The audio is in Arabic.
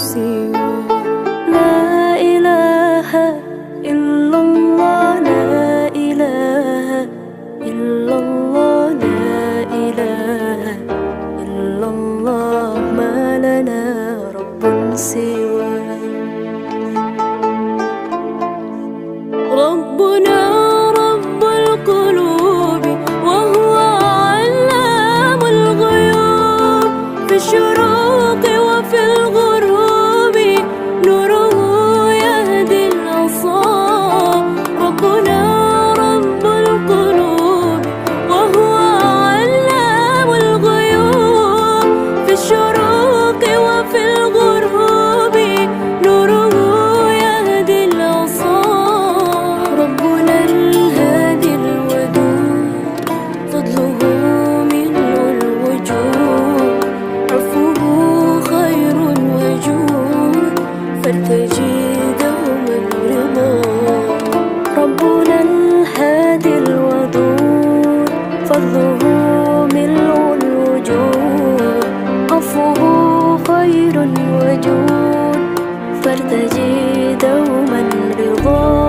سواه. لا إله إلا الله، لا إله إلا الله، لا إله إلا الله، ما لنا رب سواه. ربنا رب القلوب وهو علام الغيوب، في الشروق وفي الغروب نوره يهدي الأصاب. ربنا رب القلوب وهو علام الغيوب، في الشروق وفي الغروب نوره يهدي الأصاب. ربنا الهادي الودود، فضله ملء الوجود، عفوه خير وجود، فارتجي دوما رضا. ربنا الهادي الودود، فضله ملء الوجود، عفوه خير وجود، فارتجي دوما رضا.